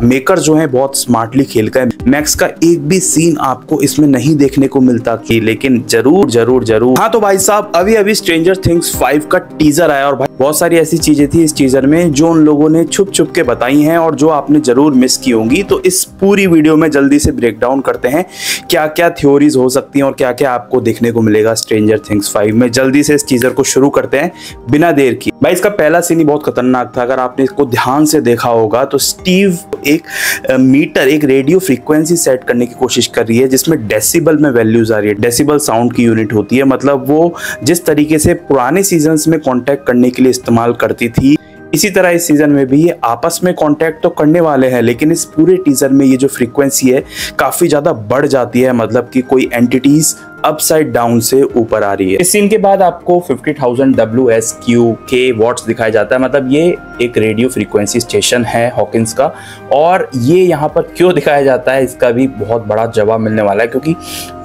Maker जो है बहुत स्मार्टली खेल का है। मैक्स का एक भी सीन आपको इसमें नहीं देखने को मिलता कि, लेकिन जरूर जरूर जरूर हाँ। तो भाई साहब अभी अभी स्ट्रेंजर थिंग्स 5 का टीजर आया और भाई बहुत सारी ऐसी चीजें थी इस टीजर में जो उन लोगों ने छुप छुप के बताई हैं और जो आपने जरूर मिस की होंगी। तो इस पूरी वीडियो में जल्दी से ब्रेक डाउन करते हैं क्या क्या थ्योरीज हो सकती हैं और क्या क्या आपको देखने को मिलेगा स्ट्रेंजर थिंग्स 5 में। जल्दी से इस टीजर को शुरू करते हैं बिना देर की। भाई इसका पहला सीन ही बहुत खतरनाक था। अगर आपने इसको ध्यान से देखा होगा तो स्टीव एक मीटर, एक रेडियो फ्रीक्वेंसी सेट करने की कोशिश कर रही है जिसमें डेसिबल में वैल्यूज आ रही है। डेसिबल साउंड की यूनिट होती है, मतलब वो जिस तरीके से पुराने सीजन्स में कांटेक्ट करने के लिए इस्तेमाल करती थी, इसी तरह इस सीजन में भी ये आपस में कांटेक्ट तो करने वाले हैं, लेकिन इस पूरे टीजर में ये जो फ्रीक्वेंसी है काफी ज्यादा बढ़ जाती है, मतलब कि कोई एंटिटीज अपसाइड डाउन से ऊपर आ रही है। इस सीन के बाद आपको 50,000 WSQ वॉट्स दिखाया जाता है, मतलब ये एक रेडियो फ्रीक्वेंसी स्टेशन है हॉकिंस का। और ये यहाँ पर क्यों दिखाया जाता है इसका भी बहुत बड़ा जवाब मिलने वाला है, क्योंकि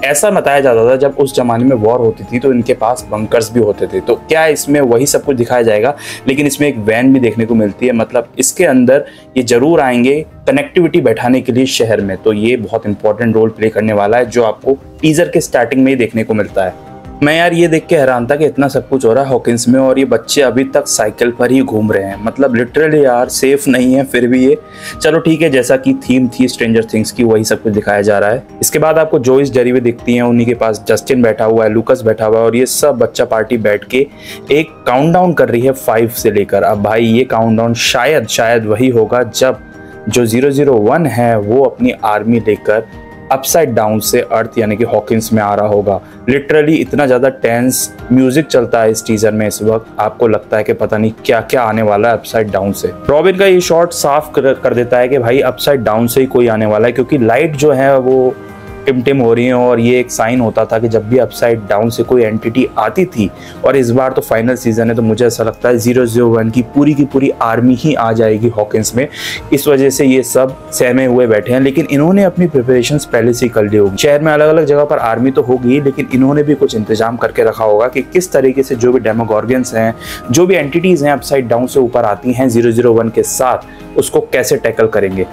ऐसा बताया जाता था जब उस जमाने में वॉर होती थी तो इनके पास बंकर्स भी होते थे। तो क्या इसमें वही सब कुछ दिखाया जाएगा, लेकिन इसमें एक वैन भी देखने को मिलती है, मतलब इसके अंदर ये जरूर आएंगे कनेक्टिविटी बैठाने के लिए शहर में। तो ये बहुत इंपॉर्टेंट रोल प्ले करने वाला है जो आपको टीजर के स्टार्टिंग में ही देखने को मिलता है। मैं यार ये देख के हैरान था कि इतना सब कुछ हो रहा है हॉकिंस में और ये बच्चे अभी तक साइकिल पर ही घूम रहे हैं, मतलब लिटरली यार सेफ नहीं है फिर भी ये। चलो ठीक है, जैसा कि थीम थी स्ट्रेंजर थिंग्स की वही सब कुछ दिखाया जा रहा है। इसके बाद आपको जोइस डेरीवे दिखती हैं, उन्हीं के पास जस्टिन बैठा हुआ है, लूकस बैठा हुआ है और ये सब बच्चा पार्टी बैठ के एक काउंटडाउन कर रही है 5 से लेकर। अब भाई ये काउंटडाउन शायद वही होगा जब जो 001 है वो अपनी आर्मी लेकर अपसाइड डाउन से अर्थ यानी कि हॉकिंस में आ रहा होगा। लिटरली इतना ज़्यादा टेंस म्यूजिक चलता है इस टीजर में इस वक्त, आपको लगता है कि पता नहीं क्या क्या आने वाला है अपसाइड डाउन से। रॉबिन का ये शॉट साफ कर देता है कि भाई अपसाइड डाउन से ही कोई आने वाला है, क्योंकि लाइट जो है वो टिम हो रही है और ये एक साइन होता था कि जब भी अपसाइड डाउन से कोई एंटिटी आती थी, और इस बार तो फाइनल सीजन है तो मुझे ऐसा लगता है 001 की पूरी आर्मी ही आ जाएगी हॉकिंस में। इस वजह से ये सब सहमे हुए बैठे हैं, लेकिन इन्होंने अपनी प्रिपरेशंस पहले से ही कर ली होगी। शहर में अलग अलग जगह पर आर्मी तो होगी, लेकिन इन्होंने भी कुछ इंतजाम करके रखा होगा कि किस तरीके से जो भी डेमोगॉर्गन्स हैं, जो भी एंटिटीज हैं अपसाइड डाउन से ऊपर आती हैं 001 के साथ, उसको कैसे टैकल करेंगे।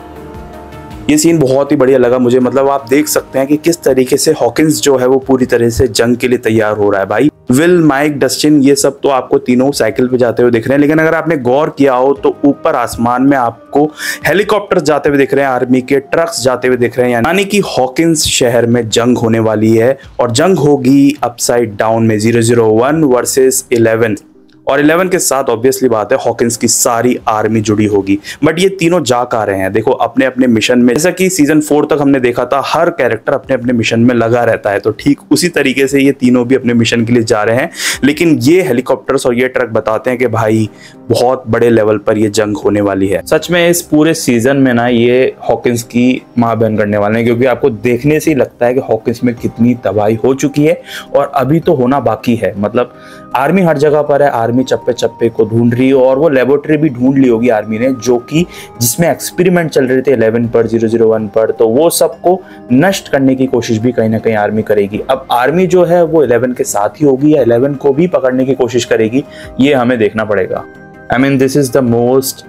ये सीन बहुत ही बढ़िया लगा मुझे, मतलब आप देख सकते हैं कि किस तरीके से हॉकिंस जो है वो पूरी तरह से जंग के लिए तैयार हो रहा है। भाई विल, माइक, डस्टिन ये सब तो आपको तीनों साइकिल पे जाते हुए दिख रहे हैं, लेकिन अगर आपने गौर किया हो तो ऊपर आसमान में आपको हेलीकॉप्टर जाते हुए दिख रहे हैं, आर्मी के ट्रक्स जाते हुए दिख रहे हैं, यानी कि हॉकिंस शहर में जंग होने वाली है और जंग होगी अपसाइड डाउन में 001 वर्सेस 11। और 11 के साथ ऑब्वियसली बात है हॉकिंस की सारी आर्मी जुड़ी होगी। बट ये तीनों जा आ रहे हैं देखो अपने अपने मिशन में, जैसा कि सीजन 4 तक हमने देखा था हर कैरेक्टर अपने अपने मिशन में लगा रहता है, तो ठीक उसी तरीके से ये तीनों भी अपने मिशन के लिए जा रहे हैं। लेकिन ये हेलीकॉप्टर्स और ये ट्रक बताते हैं कि भाई बहुत बड़े लेवल पर ये जंग होने वाली है। सच में इस पूरे सीजन में ना ये हॉकिंस की मां बहन करने वाले हैं, क्योंकि आपको देखने से ही लगता है कि हॉकिंस में कितनी तबाही हो चुकी है और अभी तो होना बाकी है। मतलब आर्मी हर जगह पर है, आर्मी चप्पे चप्पे को ढूंढ रही है और वो लेबोरेटरी भी ढूंढ ली होगी आर्मी ने, जो कि जिसमें एक्सपेरिमेंट चल रहे थे 11 पर 001 पर, तो वो सबको नष्ट करने की कोशिश भी कहीं ना कहीं आर्मी करेगी। अब आर्मी जो है वो 11 के साथ ही होगी या 11 को भी पकड़ने की कोशिश करेगी, ये हमें देखना पड़ेगा। I mean, this is the most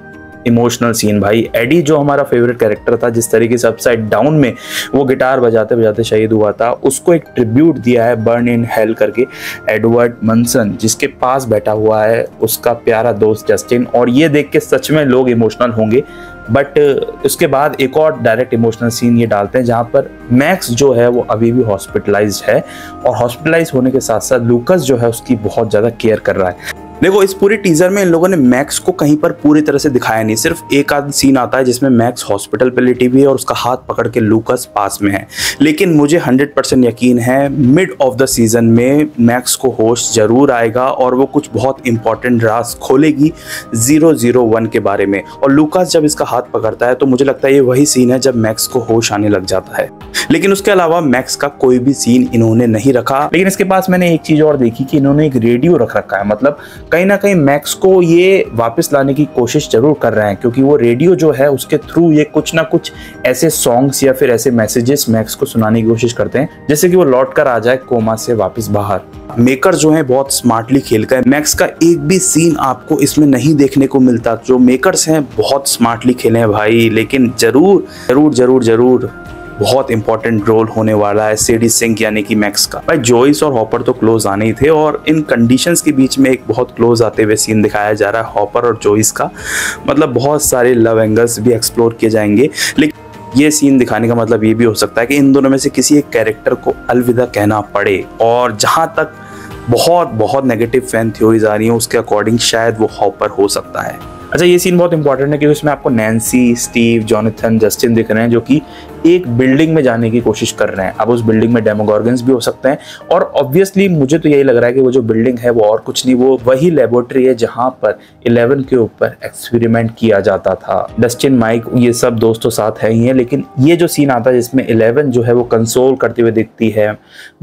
emotional scene. भाई एडी जो हमारा फेवरेट कैरेक्टर था, जिस तरीके से अपसाइड डाउन में वो गिटार बजाते बजाते शहीद हुआ था, उसको एक ट्रिब्यूट दिया है बर्न इन हेल करके एडवर्ड मंसन, जिसके पास बैठा हुआ है उसका प्यारा दोस्त जस्टिन। और ये देख के सच में लोग इमोशनल होंगे। बट उसके बाद एक और डायरेक्ट इमोशनल सीन ये डालते हैं जहाँ पर मैक्स जो है वो अभी भी हॉस्पिटलाइज्ड है और हॉस्पिटलाइज होने के साथ साथ लूकस जो है उसकी बहुत ज़्यादा केयर कर रहा है। देखो इस पूरी टीजर में इन लोगों ने मैक्स को कहीं पर पूरी तरह से दिखाया नहीं, सिर्फ एक आध सीन आता है जिसमें मैक्स हॉस्पिटल पे लेटी हुई है और उसका हाथ पकड़ के लूकस पास में है। लेकिन मुझे 100% यकीन है मिड ऑफ द सीजन में मैक्स को होश जरूर आएगा और वो कुछ बहुत इंपॉर्टेंट राज खोलेगी 001 के बारे में। और लूकस जब इसका हाथ पकड़ता है तो मुझे लगता है ये वही सीन है जब मैक्स को होश आने लग जाता है। लेकिन उसके अलावा मैक्स का कोई भी सीन इन्होंने नहीं रखा। लेकिन इसके पास मैंने एक चीज और देखी कि इन्होंने एक रेडियो रख रखा है, मतलब कहीं ना कहीं मैक्स को ये वापस लाने की कोशिश जरूर कर रहे हैं, क्योंकि वो रेडियो जो है उसके थ्रू ये कुछ ना कुछ ऐसे सॉन्ग्स या फिर ऐसे मैसेजेस मैक्स को सुनाने की कोशिश करते हैं जिससे कि वो लौट कर आ जाए कोमा से वापस बाहर। मेकर जो है बहुत स्मार्टली खेल का है। मैक्स का एक भी सीन आपको इसमें नहीं देखने को मिलता। जो मेकर्स हैं बहुत स्मार्टली खेले हैं भाई, लेकिन जरूर जरूर जरूर जरूर बहुत इंपॉर्टेंट रोल होने वाला है सेडी सिंक यानी कि मैक्स का। भाई जोइस और हॉपर तो क्लोज आने ही थे, और इन कंडीशंस के बीच में एक बहुत क्लोज आते हुए सीन दिखाया जा रहा है हॉपर और जोइस का। मतलब बहुत सारे लव एंगल्स भी एक्सप्लोर किए जाएंगे, लेकिन ये सीन दिखाने का मतलब ये भी हो सकता है कि इन दोनों में से किसी एक कैरेक्टर को अलविदा कहना पड़े। और जहां तक बहुत बहुत नेगेटिव फैन थ्योरीज आ रही हैं उसके अकॉर्डिंग शायद वो हॉपर हो सकता है। अच्छा, ये सीन बहुत इंपॉर्टेंट है क्योंकि उसमें आपको नैन्सी, स्टीव, जॉनथन, जस्टिन दिख रहे हैं जो कि एक बिल्डिंग में जाने की कोशिश कर रहे हैं। अब उस बिल्डिंग में डेमोगॉर्गन्स भी हो सकते हैं, और ऑब्वियसली मुझे तो यही लग रहा है कि वो जो बिल्डिंग है वो और कुछ नहीं, वो वही लेबोरेटरी है जहां पर 11 के ऊपर एक्सपेरिमेंट किया जाता था। डस्टिन, माइक, ये सब दोस्तों साथ है ही है, लेकिन ये जो सीन आता है जिसमें 11 जो है वो कंसोल करते हुए दिखती है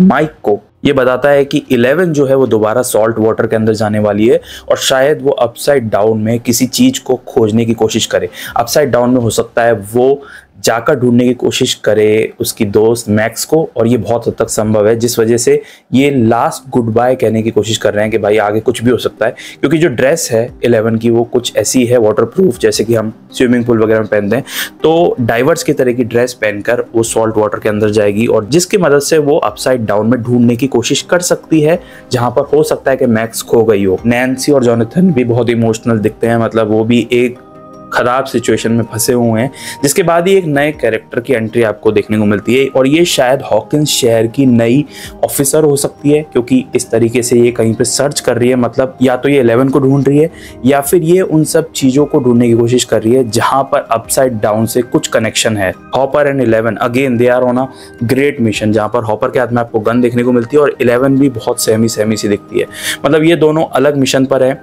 माइक को, ये बताता है कि 11 जो है वो दोबारा सॉल्ट वाटर के अंदर जाने वाली है, और शायद वो अपसाइड डाउन में किसी चीज को खोजने की कोशिश करे। अपसाइड डाउन में हो सकता है वो जाकर ढूंढने की कोशिश करे उसकी दोस्त मैक्स को, और ये बहुत हद तक संभव है, जिस वजह से ये लास्ट गुड बाय कहने की कोशिश कर रहे हैं कि भाई आगे कुछ भी हो सकता है। क्योंकि जो ड्रेस है 11 की वो कुछ ऐसी है वाटरप्रूफ, जैसे कि हम स्विमिंग पूल वगैरह में पहनते हैं, तो डाइवर्स की तरह की ड्रेस पहनकर वो सॉल्ट वाटर के अंदर जाएगी, और जिसकी मदद से वो अपसाइड डाउन में ढूंढने की कोशिश कर सकती है जहां पर हो सकता है कि मैक्स खो गई हो। नैन्सी और जॉनथन भी बहुत इमोशनल दिखते हैं, मतलब वो भी एक खराब सिचुएशन में फंसे हुए हैं, जिसके बाद ही एक नए कैरेक्टर की एंट्री आपको देखने को मिलती है, और ये शायद हॉकिंस शहर की नई ऑफिसर हो सकती है, क्योंकि इस तरीके से ये कहीं पे सर्च कर रही है। मतलब या तो ये 11 को ढूंढ रही है, या फिर ये उन सब चीजों को ढूंढने की कोशिश कर रही है जहां पर अपसाइड डाउन से कुछ कनेक्शन है। Hopper and 11 again they are on a great mission, जहां पर हॉपर के हाथ में आपको गन देखने को मिलती है और 11 भी बहुत सहमी सहमी सी दिखती है। मतलब ये दोनों अलग मिशन पर है,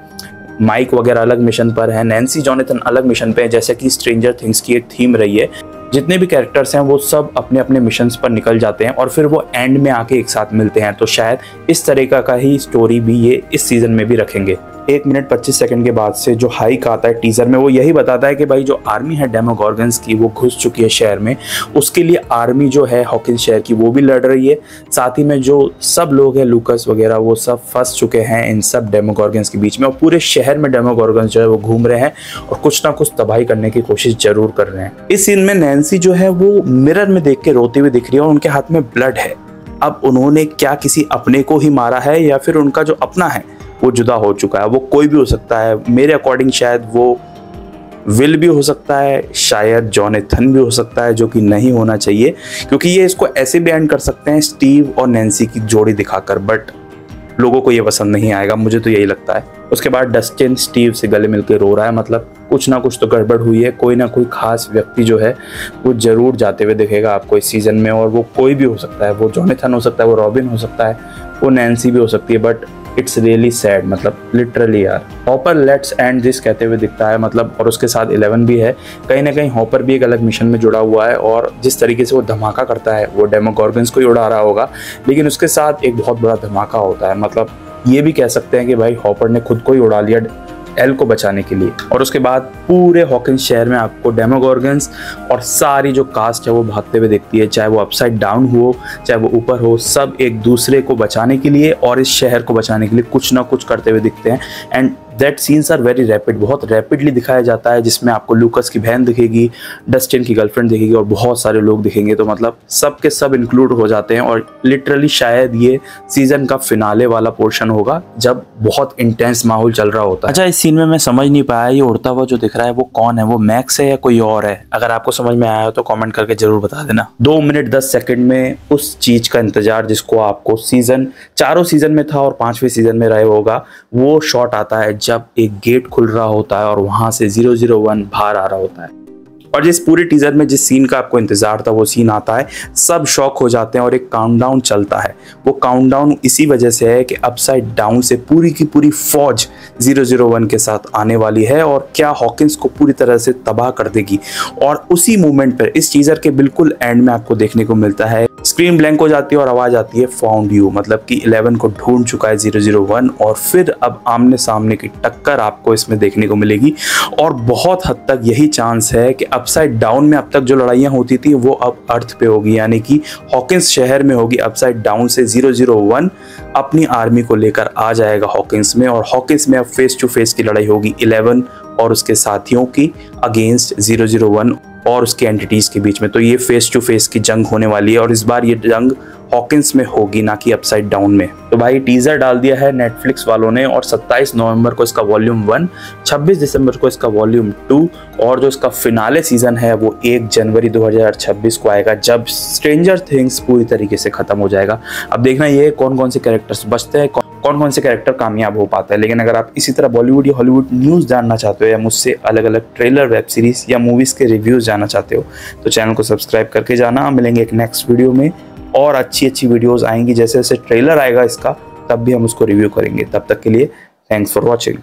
माइक वगैरह अलग मिशन पर है, नैन्सी जॉनथन अलग मिशन पे है, जैसे कि स्ट्रेंजर थिंग्स की एक थीम रही है। जितने भी कैरेक्टर्स हैं वो सब अपने अपने मिशंस पर निकल जाते हैं और फिर वो एंड में आके एक साथ मिलते हैं। तो शायद इस तरीका का ही स्टोरी भी ये इस सीजन में भी रखेंगे। 1 मिनट 25 सेकंड के बाद से जो हाइक आता है टीजर में, वो यही बताता है कि भाई जो आर्मी है डेमोगॉर्गन्स की वो घुस चुकी है शहर में। उसके लिए आर्मी जो है हॉकिंस शहर की वो भी लड़ रही है, साथ ही में जो सब लोग हैं लूकस वगैरह वो सब फंस चुके हैं इन सब डेमोगॉर्गन्स के बीच में, और पूरे शहर में डेमोगॉर्गन्स जो है वो घूम रहे हैं और कुछ ना कुछ तबाही करने की कोशिश जरूर कर रहे हैं। इस सीन में नैन्सी जो है वो मिरर में देख के रोती हुई दिख रही है और उनके हाथ में ब्लड है। अब उन्होंने क्या किसी अपने को ही मारा है या फिर उनका जो अपना है वो जुदा हो चुका है? वो कोई भी हो सकता है। मेरे अकॉर्डिंग शायद वो विल भी हो सकता है, शायद जॉनथन भी हो सकता है, जो कि नहीं होना चाहिए क्योंकि ये इसको ऐसे भी एंड कर सकते हैं स्टीव और नैन्सी की जोड़ी दिखाकर, बट लोगों को ये पसंद नहीं आएगा, मुझे तो यही लगता है। उसके बाद डस्टिन स्टीव से गले मिलकर रो रहा है, मतलब कुछ ना कुछ तो गड़बड़ हुई है। कोई ना कोई खास व्यक्ति जो है वो जरूर जाते हुए दिखेगा आपको इस सीजन में, और वो कोई भी हो सकता है। वो जॉनथन हो सकता है, वो रॉबिन हो सकता है, वो नैन्सी भी हो सकती है, बट इट्स रियली सैड, मतलब लिटरली यार। हॉपर लेट्स एंड दिस कहते हुए दिखता है, मतलब, और उसके साथ 11 भी है। कहीं ना कहीं हॉपर भी एक अलग मिशन में जुड़ा हुआ है, और जिस तरीके से वो धमाका करता है वो डेमोगॉर्गन्स को ही उड़ा रहा होगा, लेकिन उसके साथ एक बहुत बड़ा धमाका होता है। मतलब ये भी कह सकते हैं कि भाई हॉपर ने खुद को ही उड़ा लिया एल को बचाने के लिए। और उसके बाद पूरे हॉकिंस शहर में आपको डेमोगॉर्गन्स और सारी जो कास्ट है वो भागते हुए दिखती है, चाहे वो अपसाइड डाउन हो चाहे वो ऊपर हो, सब एक दूसरे को बचाने के लिए और इस शहर को बचाने के लिए कुछ ना कुछ करते हुए दिखते हैं। And that scenes are very rapid, बहुत रैपिडली दिखाया जाता है, जिसमें आपको लूकस की बहन दिखेगी, डस्टिन की गर्लफ्रेंड दिखेगी और बहुत सारे लोग दिखेंगे। तो मतलब सब के सब इंक्लूड हो जाते हैं, और लिटरली शायद ये सीजन का फिनाले वाला पोर्शन होगा जब बहुत इंटेंस माहौल चल रहा होता है। अच्छा, इस सीन में मैं समझ नहीं पाया ये उड़ता हुआ जो दिख रहा है वो कौन है? वो मैक्स है या कोई और है? अगर आपको समझ में आया हो तो कमेंट करके जरूर बता देना। 2 मिनट 10 सेकंड में उस चीज का इंतजार जिसको आपको चारों सीजन में था और 5वें सीजन में रहे होगा, वो शॉट आता है जब एक गेट खुल रहा होता है और वहां से 001 बाहर आ रहा होता है। और जिस पूरे टीजर में जिस सीन का आपको इंतजार था वो सीन आता है, सब शॉक हो जाते हैं और एक काउंटडाउन चलता है। वो काउंटडाउन इसी वजह से है कि अपसाइड डाउन से पूरी की पूरी फौज 001 के साथ आने वाली है और क्या हॉकिंस को पूरी तरह से तबाह कर देगी। और उसी मोमेंट पर इस टीजर के बिल्कुल एंड में आपको देखने को मिलता है स्क्रीन ब्लैंक हो जाती है और आवाज आती है फाउंड यू, मतलब कि 11 को ढूंढ चुका है 001 और फिर अब आमने सामने की टक्कर आपको इसमें देखने को मिलेगी। और बहुत हद तक यही चांस है कि अपसाइड डाउन में अब तक जो लड़ाइयाँ होती थी वो अब अर्थ पे होगी, यानी कि हॉकिंस शहर में होगी। अपसाइड डाउन से 001 अपनी आर्मी को लेकर आ जाएगा हॉकिंस में, और हॉकिंस में अब फेस टू फेस की लड़ाई होगी 11 और उसके साथियों की अगेंस्ट 001 और उसके एंटिटीज के बीच में। तो ये फेस टू फेस की जंग होने वाली है और इस बार ये जंग हॉकिंस में होगी, ना कि अपसाइड डाउन में। तो भाई टीजर डाल दिया है नेटफ्लिक्स वालों ने और 27 नवंबर को इसका वॉल्यूम 1, 26 दिसंबर को इसका वॉल्यूम 2 और जो इसका फिनाले सीजन है वो 1 जनवरी 2026 को आएगा, जब स्ट्रेंजर थिंग्स पूरी तरीके से खत्म हो जाएगा। अब देखना ये कौन कौन से कैरेक्टर्स बचते हैं, कौन कौन से कैरेक्टर कामयाब हो पाता है। लेकिन अगर आप इसी तरह बॉलीवुड या हॉलीवुड न्यूज़ जानना चाहते हो या मुझसे अलग अलग ट्रेलर, वेब सीरीज या मूवीज़ के रिव्यूज़ जानना चाहते हो तो चैनल को सब्सक्राइब करके जाना। मिलेंगे एक नेक्स्ट वीडियो में और अच्छी वीडियोज़ आएंगी, जैसे जैसे ट्रेलर आएगा इसका तब भी हम उसको रिव्यू करेंगे। तब तक के लिए थैंक्स फॉर वॉचिंग।